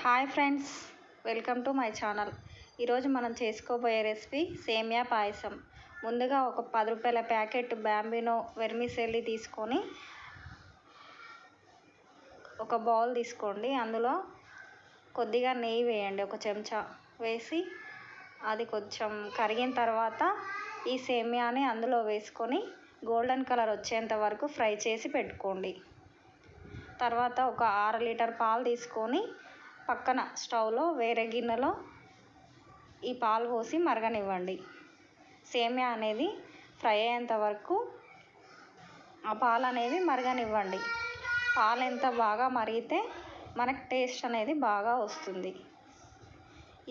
Hi friends, welcome to my channel. ఈరోజు మనం చేసుకోబోయే రెసిపీ సేమియా పాయసం. ముందుగా ఒక 10 రూపాయల ప్యాకెట్ బాంబినో వెర్మిసెల్లి తీసుకొని ఒక బౌల్ తీసుకోండి. అందులో కొద్దిగా నెయ్యి వేయండి, ఒక చెంచా వేసి అది కొంచెం కరిగిన తర్వాత ఈ సేమియాని అందులో వేసుకొని గోల్డెన్ కలర్ వచ్చేంత వరకు ఫ్రై చేసి పెట్టుకోండి. తర్వాత ఒక 1/2 లీటర్ పాలు తీసుకొని పక్కన స్టవ్లో వేరే గిన్నెలో ఈ పాలు పోసి మరగనివ్వండి. సేమియా అనేది ఫ్రై అయ్యేంత వరకు ఆ పాలు అనేవి మరగనివ్వండి. పాలు ఎంత బాగా మరిగితే మనకు టేస్ట్ అనేది బాగా వస్తుంది.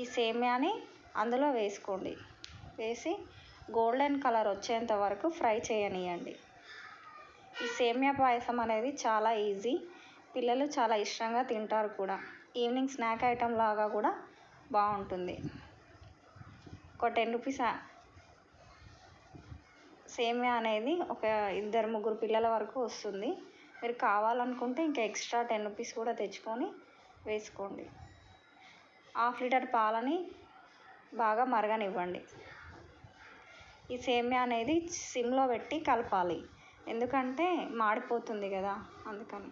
ఈ సేమియాని అందులో వేసుకోండి. వేసి గోల్డెన్ కలర్ వచ్చేంత వరకు ఫ్రై చేయనియండి. ఈ సేమియా పాయసం అనేది చాలా ఈజీ, పిల్లలు చాలా ఇష్టంగా తింటారు కూడా. ఈవినింగ్ స్నాక్ ఐటెం లాగా కూడా బాగుంటుంది. ఒక 10 రూపీస్ సేమియా అనేది ఒక 2-3 పిల్లల వరకు వస్తుంది. మీరు కావాలనుకుంటే ఇంకా ఎక్స్ట్రా 10 రూపీస్ కూడా తెచ్చుకొని వేసుకోండి. 1/2 లీటర్ పాలని బాగా మరగనివ్వండి. ఈ సేమియా అనేది సిమ్లో పెట్టి కలపాలి, ఎందుకంటే మాడిపోతుంది కదా, అందుకని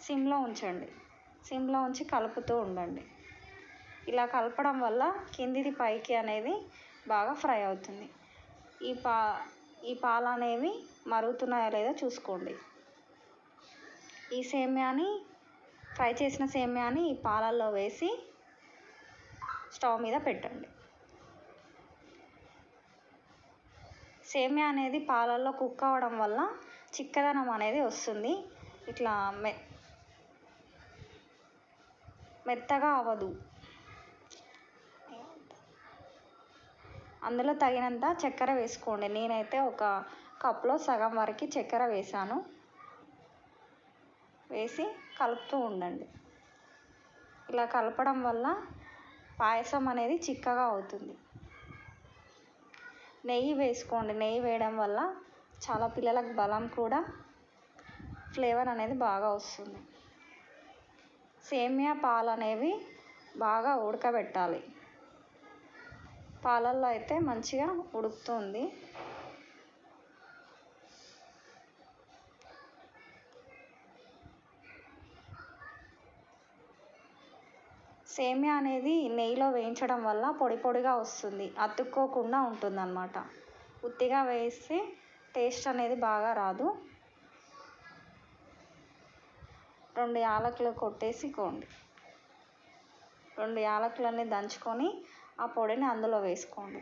సిమ్లో ఉంచండి. సిమ్లో ఉంచి కలుపుతూ ఉండండి. ఇలా కలపడం వల్ల కిందిది పైకి అనేది బాగా ఫ్రై అవుతుంది. ఈ పాలు అనేవి మరుగుతున్నాయో లేదో చూసుకోండి. ఈ సేమియాని ఫ్రై చేసిన సేమియాని ఈ పాలల్లో వేసి స్టవ్ మీద పెట్టండి. సేమియా అనేది పాలల్లో కుక్ అవ్వడం వల్ల చిక్కదనం అనేది వస్తుంది. ఇట్లా మెత్తగా అవ్వదు. అందులో తగినంత చక్కెర వేసుకోండి. నేనైతే ఒక కప్లో సగం వరకు చక్కెర వేసాను. వేసి కలుపుతూ ఉండండి. ఇలా కలపడం వల్ల పాయసం అనేది చిక్కగా అవుతుంది. నెయ్యి వేసుకోండి. నెయ్యి వేయడం వల్ల చాలా పిల్లలకు బలం కూడా, ఫ్లేవర్ అనేది బాగా వస్తుంది. సేమియా పాలు అనేవి బాగా ఉడకబెట్టాలి. పాలల్లో అయితే మంచిగా ఉడుకుతుంది. సేమియా అనేది నెయ్యిలో వేయించడం వల్ల పొడి పొడిగా వస్తుంది, అతుక్కోకుండా ఉంటుందన్నమాట. ఉత్తిగా వేస్తే టేస్ట్ అనేది బాగా రాదు. 2 యాలకులు కొట్టేసుకోండి. 2 యాలకులని దంచుకొని ఆ పొడిని అందులో వేసుకోండి.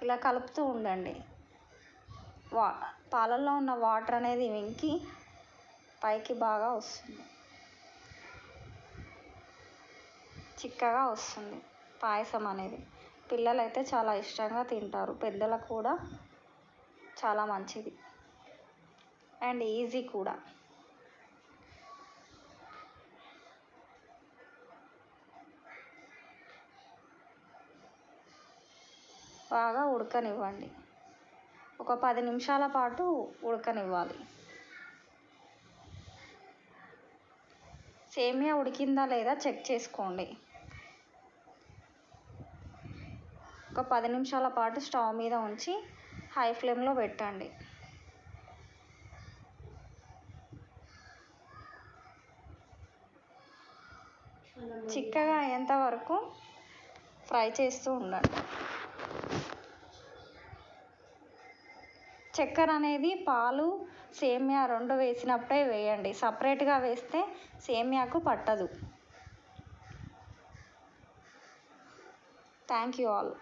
ఇలా కలుపుతూ ఉండండి. పాలల్లో ఉన్న వాటర్ అనేది ఇంకి పైకి బాగా వస్తుంది, చిక్కగా వస్తుంది పాయసం అనేది. పిల్లలైతే చాలా ఇష్టంగా తింటారు, పెద్దలకు కూడా చాలా మంచిది అండ్ ఈజీ కూడా. బాగా ఉడకనివ్వండి. ఒక 10 నిమిషాల పాటు ఉడకనివ్వాలి. సేమియా ఉడికిందా లేదా చెక్ చేసుకోండి. ఒక 10 నిమిషాల పాటు స్టవ్ మీద ఉంచి హై ఫ్లేమ్లో పెట్టండి. చిక్కగా అయ్యేంత వరకు ఫ్రై చేస్తూ ఉండండి. చక్కెర అనేది పాలు సేమియా 2 వేసినప్పుడే వేయండి. సపరేట్గా వేస్తే సేమియాకు పట్టదు. Thank you all.